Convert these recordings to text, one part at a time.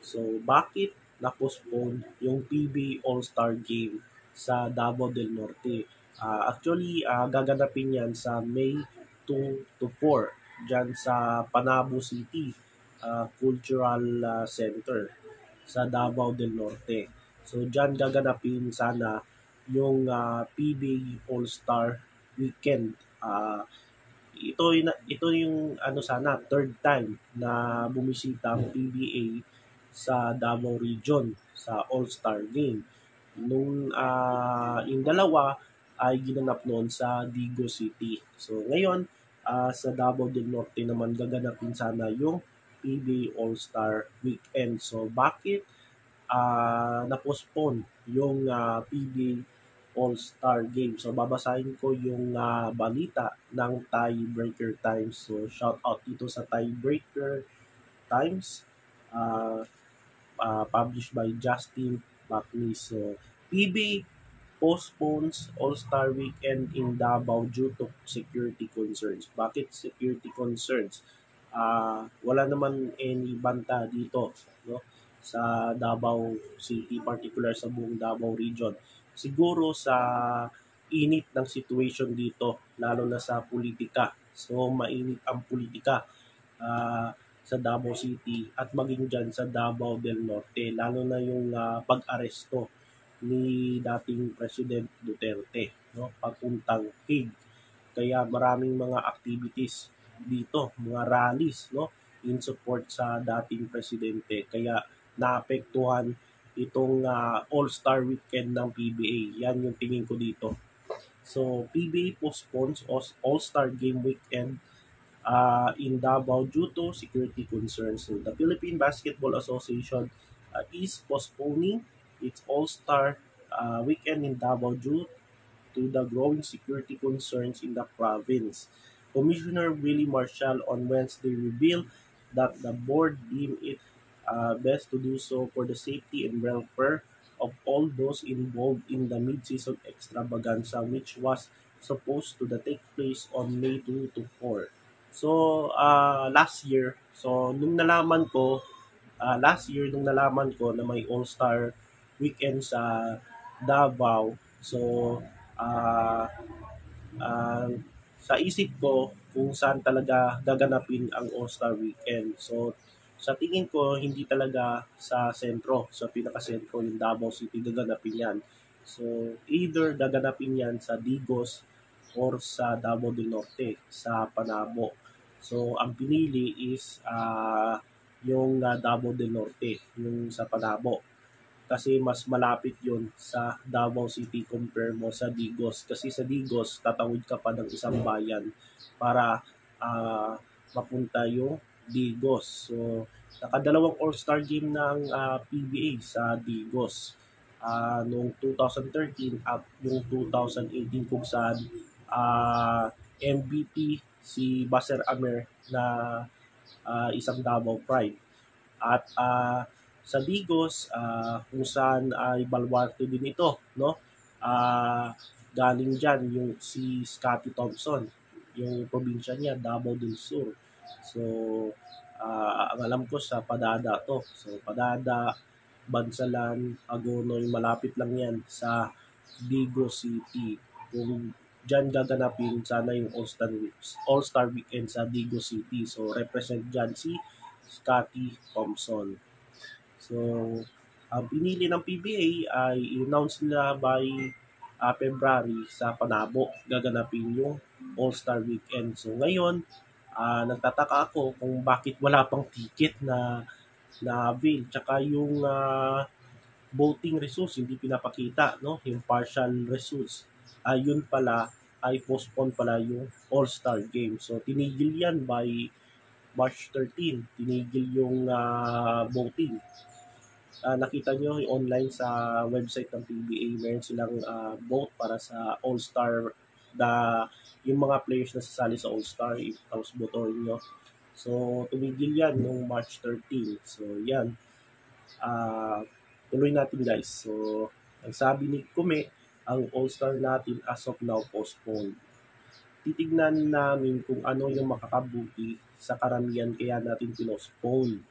So, bakit na-postpone yung PBA All-Star Game sa Davao del Norte? Actually, gaganapin yan sa May 2 to 4 dyan sa Panabo City Cultural Center sa Davao del Norte. So, dyan gaganapin sana yung PBA All-Star Weekend. Ito yung ano sana third time na bumisita ang PBA sa Davao Region sa All-Star Game. Yung dalawa ay ginanap noon sa Digo City. So ngayon sa Davao del Norte naman gaganapin sana yung PBA All-Star Weekend. So bakit na-postpone yung PBA All-Star Game? So babasahin ko yung balita ng Tiebreaker Times. So shout out dito sa Tiebreaker Times. Uh, Published by Justin Buckley. So, PB postpones All-Star Weekend in Davao due to security concerns. Bakit security concerns? Wala naman any banta dito, no? Sa Davao City, particular sa buong Davao region. Siguro sa init ng situation dito, lalo na sa politika. So, mainit ang politika. Sa Davao City at maging dyan sa Davao del Norte, lalo na yung pag-aresto ni dating President Duterte, no, papuntang Hague. Kaya maraming mga activities dito, mga rallies, no, in support sa dating presidente. Kaya naapektuhan itong All-Star Weekend ng PBA. Yan yung tingin ko dito. So, PBA postpones All-Star Game Weekend in Davao due to security concerns. So the Philippine Basketball Association is postponing its All-Star weekend in Davao due to the growing security concerns in the province. Commissioner Willie Marshall on Wednesday revealed that the board deemed it best to do so for the safety and welfare of all those involved in the mid-season extravaganza which was supposed to take place on May 2 to 4. So, last year, so last year nung nalaman ko na may All-Star weekend sa Davao, so uh, uh, sa isip ko kung saan talaga gaganapin ang All-Star weekend. So, sa tingin ko, hindi talaga sa sentro, sa pinaka-sentro yung Davao City gaganapin yan. So, either gaganapin yan sa Digos or sa Davao del Norte, sa Panabo. So, ang pinili is yung Davao del Norte, yung sa Panabo. Kasi mas malapit yun sa Davao City compare mo sa Digos. Kasi sa Digos, tatawid ka pa ng isang bayan para mapunta yung Digos. So, nakadalawang All-Star game ng PBA sa Digos. Noong 2013 at yung 2018 kung saan MVP si Baser Amer na isang Davao Pride. At sa Digos, kung saan ay baluarte din ito, no? Galing diyan yung si Scottie Thompson, yung probinsya niya Davao del Sur. So, ang alam ko sa Padada to. So, Padada, Bansalan, Agonoy, malapit lang yan sa Digos City. Kung diyan gaganapin sana yung All-Star Weekend sa Digos City. So, represent diyan si Scottie Thompson. So, ang pinili ng PBA ay i-announce nila by February sa Panabo gaganapin yung All-Star Weekend. So ngayon, nagtataka ako kung bakit wala pang ticket na avail. Tsaka yung voting results hindi pinapakita, no? Yung partial results. Yun pala ay postpone pala yung All-Star Game. So tinigil yan by March 13, tinigil yung voting. Nakita nyo online sa website ng PBA, meron silang vote para sa All-Star, yung mga players na sasali sa All-Star, tapos botohin nyo. So, tumigil yan noong March 13. So, yan. Tuloy natin guys. So, ang sabi ni Kume, ang All-Star natin as of now postponed. Titignan namin kung ano yung makakabuti sa karamihan kaya natin pinostpone.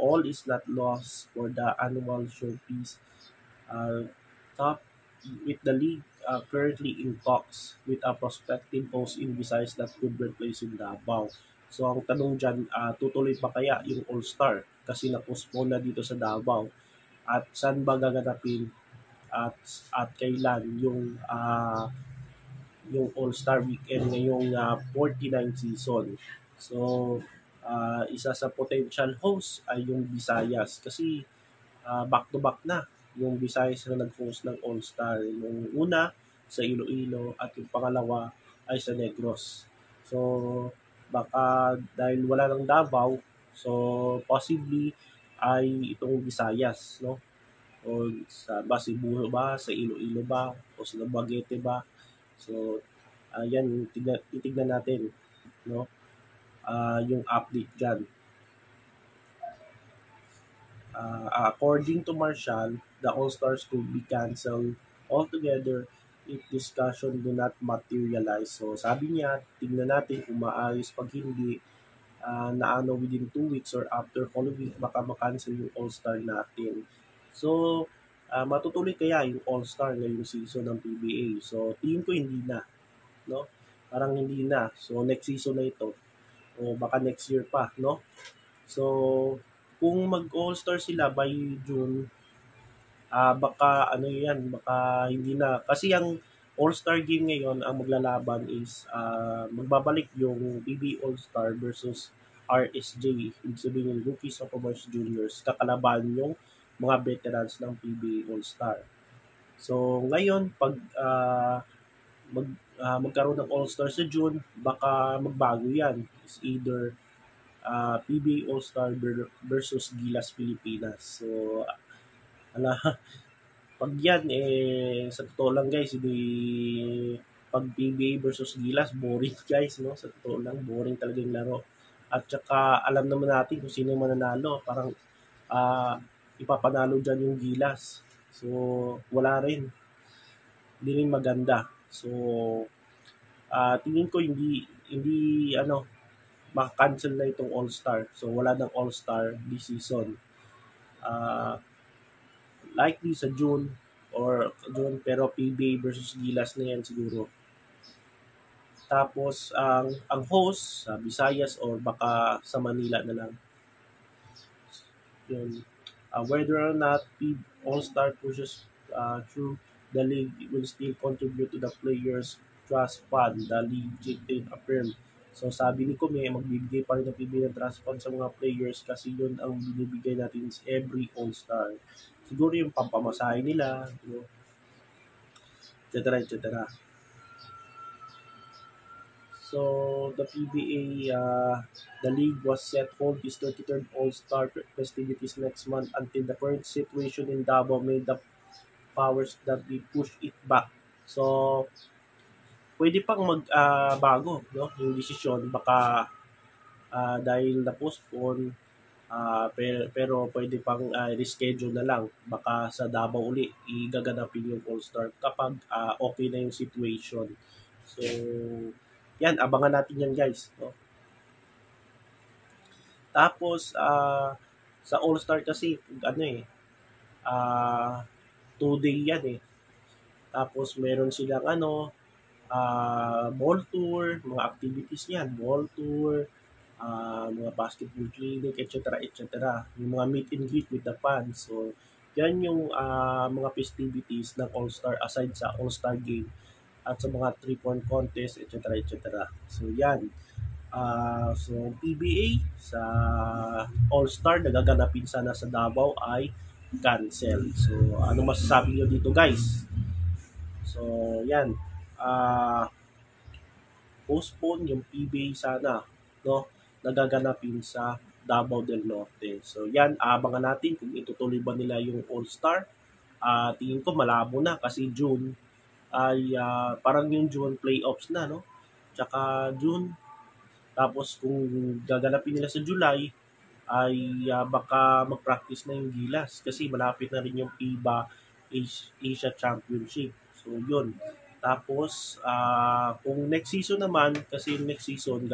all is not lost for the annual showpiece. Top with the league currently in talks with a prospective host in Visayas that could replace in Davao. So ang tanong dyan, tutuloy pa kaya yung All-Star? Kasi na-postpone na dito sa Davao. At saan ba gaganapin at kailan yung All-Star Weekend ngayong 49 season. So, isa sa potential host ay yung Visayas kasi back-to-back na yung Visayas na nag-host ng All-Star. Yung una sa Iloilo at yung pangalawa ay sa Negros. So, baka dahil wala ng Davao, so possibly ay itong Visayas, no? O sa Cebu ba, sa Iloilo ba, o sa Dumaguete ba. So, yan, titignan natin, no? Yung update dyan. According to Marshall, the All-Stars could be canceled altogether if discussion do not materialize. So, sabi niya, tingnan natin kung maayos. Pag hindi, na within 2 weeks or after Holy Week, baka makancel yung All-Star natin. So, matutuloy kaya yung All-Star ngayong season ng PBA. So, tingin ko hindi na, no? Parang hindi na. So, next season na ito. O baka next year pa, no? So, kung mag-All-Star sila by June, baka ano yan, baka hindi na. Kasi ang All-Star game ngayon, ang maglalaban is magbabalik yung PBA All-Star versus RSJ, ibig sabihin yung Rookies of Commerce Juniors, kakalaban yung mga veterans ng PBA All-Star. So, ngayon, pag magkaroon ng All-Star sa June, baka magbago yan. It's either PBA All-Star versus Gilas Pilipinas. So, pag yan, sa totoo lang guys, pag PBA versus Gilas, boring guys, no? Sa totoo lang, boring talaga yung laro. At saka, alam naman natin kung sino mananalo. Parang, ipapanalo dyan yung Gilas. So, wala rin. Hindi rin maganda. So, tingin ko hindi maka-cancel na itong All-Star. So, wala ng All-Star this season. Likely sa June pero PBA versus Gilas na yan siguro. Tapos, ang host sa Visayas or baka sa Manila na lang. Yun. Whether or not All-Star pushes through the league, it will still contribute to the players' trust fund, the league chieftain affirmed. So sabi ni Kume, magbibigay pa rin ng PBA ng trust fund sa mga players kasi yun ang binibigay natin sa every All-Star. Siguro yung pampamasahe nila, etc. etc. So the PBA, the league was set hold its 33rd All-Star festivities next month until the current situation in Davao made the powers that we push it back. So pwede pang magbago, no? Yung desisyon baka dahil na-postpone, pero pwede pang reschedule na lang. Baka sa Davao uli igaganapin yung All-Star kapag okay na yung situation. So yan, abangan natin yan guys, no? Tapos sa All-Star kasi 2-day yan eh. Tapos meron silang ball tour, mga activities yan, ball tour, mga basketball clinic, etc. etc. Yung mga meet and greet with the fans. So, yan yung mga festivities ng All-Star aside sa All-Star game at sa mga 3-point contest, etc. etc. So, yan. So, PBA sa All-Star na gaganapin sana sa Davao ay cancel. So, ano masasabi nyo dito guys? So, yan. Postpone yung PBA sana, no? Nagaganapin sa Davao del Norte. So, yan. Abangan natin kung itutuloy ba nila yung All-Star. Tingin ko malabo na kasi June ay parang yung June playoffs na, no? Tsaka June. Tapos kung gaganapin nila sa July, ay baka mag-practice na yung Gilas kasi malapit na rin yung FIBA Asia Championship. So, yun. Tapos, kung next season naman, kasi next season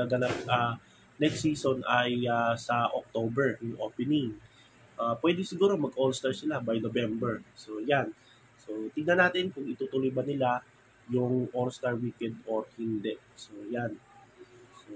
ay sa October, yung opening. pwede siguro mag-All-Star sila by November. So, yan. So, tignan natin kung itutuloy ba nila yung All-Star Weekend or hindi. So, yan. So,